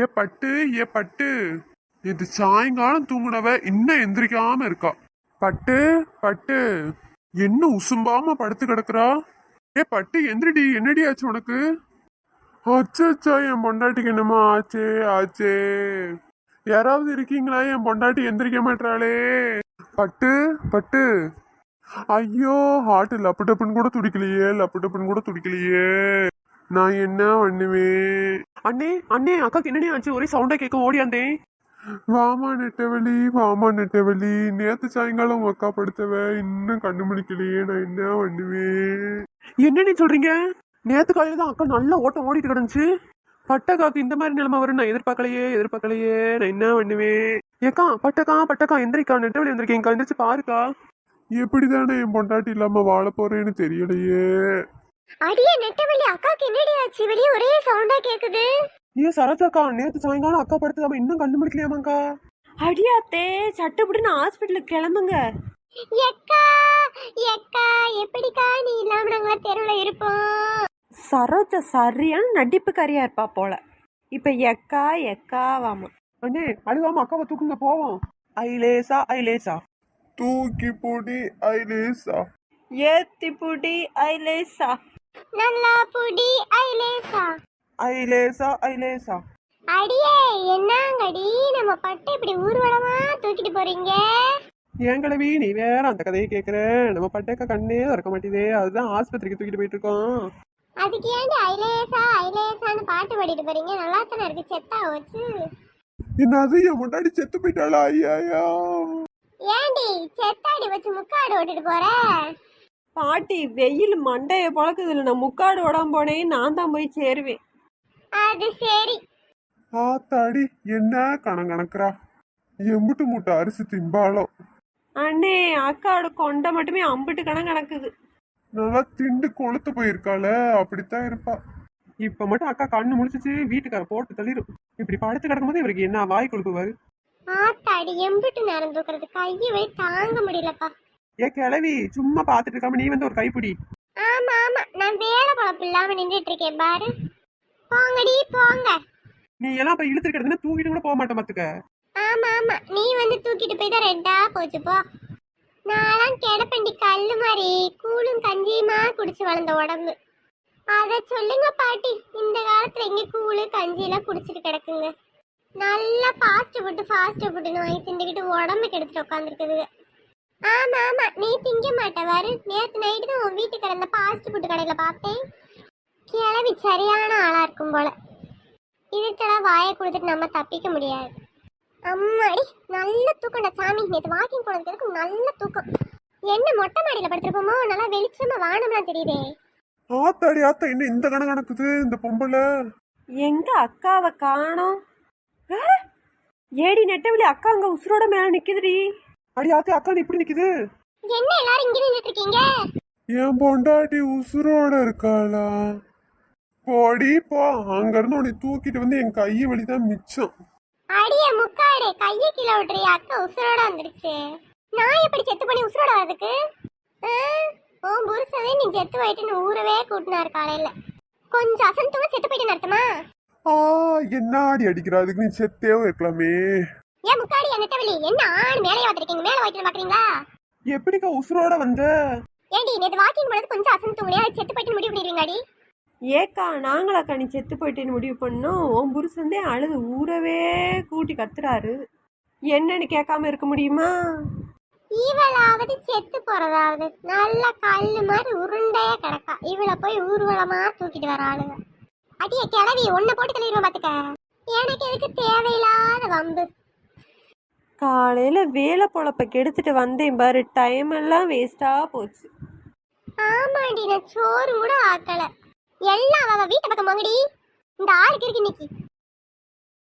ஏ பட்டு, ஏ பட்டு, இது சாயங்காலம் தூங்குனவ இன்னும் எந்திரிக்காம இருக்கா. பட்டு, பட்டு, என்ன உசும்பாம படுத்து கிடக்குறா? ஏ பட்டு எந்திரிடி, என்னடி ஆச்சு உனக்கு? அச்சா, என் பொண்டாட்டிக்கு என்னமோ ஆச்சே ஆச்சே. யாராவது இருக்கீங்களா? என் பொண்டாட்டி எந்திரிக்க மாட்டாளே. பட்டு, பட்டு, ஐயோ ஹார்ட் லப்பு டப்புன்னு கூட துடிக்கலையே, லப்பு டப்புன்னு கூட துடிக்கலையே. நான் என்ன பண்ணுவேன்? அண்ணே அண்ணே, அக்காக்கு என்னடி ஆச்சு? ஒரே சவுண்டா கேட்க ஓடியாந்தேன். வாமா நெட்டவழி, வாமா நெட்டவழி, நேத்து சாயங்காலம் உங்க அக்கா படுத்தவ இன்னும் கண்டுபிடிக்கலையே, நான் என்ன பண்ணுவேன்? என்னன்னு சொல்றீங்க? நேத்து காலையில தான் அக்கா நல்ல ஓட்டம் ஓடிட்டு கிடந்துச்சு. பட்டக்காக்கு இந்த மாதிரி நிலைமை வரும் நான் எதிர்பார்க்கலையே. நான் என்ன பண்ணுவேன்? ஏக்கா பட்டக்கா எந்திரிக்கா, நெட்டவழி எந்திரிக்கேங்கக்கா, எந்திரிச்சு பாருக்கா. எப்படிதானே என் பொண்டாட்டி இல்லாம வாழ போறேன்னு தெரியலையே. அடியே நெட்டவள்ளி, அக்காக்கு என்னடி ஆச்சு? வெளியே ஒரே சவுண்டா கேக்குது. ஏன் சரோஜாக்கா, நேத்து சாயங்காலம் அக்கா படுத்ததாம இன்னும் கண்டுபிடிக்கலையாமாக்கா? அடியாத்தே, சட்டுப்படின்னு ஹாஸ்பிட்டலுக்கு கிளம்புங்க. எக்கா எக்கா, எப்படிக்கா நீ இல்லாம நாங்க தெருவுல இருப்போம்? சரோஜா சரியான நடிப்புக்காரியா இருப்பா போல. இப்ப எக்கா எக்கா வாமா. அண்ணே அழுவாம அக்காவை தூக்குங்க போவோம். ஐலேசா தூக்கி போடி ஐலேசா. ஏத்தி புடி ஐலேசா. நல்லா புடி ஐலேசா. ஐலேசா. அடியே என்னங்கடி, நம்ம பட்டு இப்படி ஊர்வலமா தூக்கிட்டு போறீங்க? ஏன் கிழவி நீ வேற அந்த கதையை கேக்குற? நம்ம பட்டேக்கா கண்ணே திறக்க மாட்டேதே, அதுதான் ஆஸ்பத்திரிக்கு தூக்கிட்டு போயிட்டு இருக்கோம். அதுக்கு ஏன்டி ஐலேசான்னு பாட்டு பாடிட்டு போறீங்க? நல்லா தானே இருக்கு, செத்தா வச்சு. என்னது, என் முன்னாடி செத்து போயிட்டாளா? ஐயா. ஏண்டி செத்தாடி வச்சு முக்காடு ஓட்டிட்டு போற? பாட்டி, வெயில் மண்டைய பழக்குதுல, நான் முக்காடு ஓடாம போனேன், நான் தான் போய் சேருவேன். அது சரி. ஆத்தாடி, என்ன கணக்கணக்குறா? எம்புட்டு மூட்டை அரிசி திம்பாலும். அண்ணே, அக்காவோட கொண்டை மட்டுமே அம்பிட்டு கணக்குது. நல்லா திண்டு கொளுத்து போயிருக்காள, அப்படித்தான் இருப்பா. இப்ப மட்டும் அக்கா கண்ணு முடிச்சிச்சு வீட்டுக்கார போட்டு தள்ளிடும். இப்படி படுத்து கிடக்கும் போது இவருக்கு என்ன வாய் கொழுப்புவாரு? ஆத்தாடி, எம்பிட்டு நேரம் தூக்குறது, கையை வழி தாங்க முடியலப்பா. ஏ கிளவி, சும்மா பாத்துட்டு இருக்காம நீ வந்து ஒரு கைப்பிடி. ஆமா நான் வேலை பழப்பு இல்லாம நின்றுட்டு இருக்கேன் பாரு. போங்கடி போங்க. நீ எல்லாம் இப்ப இழுத்துட்டு கிடந்துன்னா தூக்கிட்டு கூட போக மாட்டேன் பாத்துக்க. ஆமா நீ வந்து தூக்கிட்டு போய் தான் ரெண்டா போச்சு போ. நான்லாம் கிடப்பண்டி கல்லு மாதிரி கூழும் கஞ்சியுமா குடிச்சு வளர்ந்த உடம்பு. அத சொல்லுங்க பாட்டி, இந்த காலத்துல எங்க கூழு கஞ்சி எல்லாம் குடிச்சிட்டு கிடக்குங்க. நல்லா ஃபாஸ்ட் ஃபுட்டுன்னு வாங்கி திண்டுக்கிட்டு உடம்பு கெடுத்துட்டு உட்காந்துருக்குதுங்க. ஆமா நீ திங்க மாட்ட பாரு. நேத்து நைட்டு தான் உன் வீட்டுக்கு கிடந்த ஃபாஸ்ட் ஃபுட் கடையில பார்த்தேன். கிளவி சரியான ஆளா இருக்கும் போல. இதுக்கெல்லாம் வாயை கொடுத்துட்டு நம்ம தப்பிக்க முடியாது. அம்மாடி, நல்ல தூக்கம்டா சாமி. நேற்று வாக்கிங் போனதுக்கு நல்ல தூக்கம். என்ன மொட்டை மாடியில படுத்துருப்போமோ, நல்லா வெளிச்சமா வானம்லாம் தெரியுதே. ஆத்தாடி இன்னும் இந்த கணக்குது இந்த பொம்பளை. எங்க அக்காவை காணோம்? ஏடி நெட்டவழி, அக்கா அங்க உசுரோட மேல நிக்குதுடி. அடி ஆத்தி, அக்கா இப்படி நிக்குது. என்ன எல்லாரும் இங்க நின்னுட்டு இருக்கீங்க? என் பொண்டாட்டி உசுரோட இருக்காளா? போடி போ, அங்க இருந்து உன்னை தூக்கிட்டு வந்து என் கையை வலிதான் மிச்சம். அடியே முக்காடு, கையை கீழே விட்டுறிய, அக்கா உசுரோட வந்துடுச்சு. நான் எப்படி செத்து பண்ணி உசுரோட வரதுக்கு? உன் புருஷனே நீ செத்து போயிட்டுன்னு ஊரவே கூட்டினாரு காலையில. கொஞ்சம் அசந்தவங்க செத்து போயிட்டு அர்த்தமா? என்ன அடி அடிக்கிறா? அதுக்கு நீ செத்தேவும் இருக்கலாமே. ஏன் முக்காடி, நெட்டவழி, என்ன ஆண் மேலே வந்துருக்கீங்க? மேல வாய்ட்டு பாக்குறீங்களா? எப்படிக்கா உசுரோட வந்த? ஏண்டி நேத்து வாக்கிங் போனது கொஞ்சம் அசந்தவங்களே செத்து போயிட்டு முடிவு பண்ணிடுவீங்கடி? ஏக்கா, நாங்களாக்கா நீ செத்து போயிட்டேன்னு முடிவு பண்ணோம். உன் புருஷந்தே அழுது ஊரவே கூட்டி கத்துறாரு. என்னன்னு கேட்காம இருக்க முடியுமா? இவளாவது செத்து போறதாவது நல்ல கல்லு மாதிரி உருண்டையா கிடக்கா. இவளை போய் ஊர்வலமா தூக்கிட்டு வர ஆளுங்க. அடியே கிளவி, ஒன்ன போட்டு தள்ளிடுவோம் பாத்துக்க. எனக்கு எதுக்கு தேவையில்லாத வம்பு? காலையில வேலை பொழப்ப கெடுத்துட்டு வந்தேன் பாரு, டைம் எல்லாம் வேஸ்டா போச்சு. ஆமாண்டி, நான் சோறு கூட ஆக்கல. எல்லாம் அவ வீட்டை பக்கம் போங்கடி. இந்த ஆளுக்கு இருக்கு இன்னைக்கு.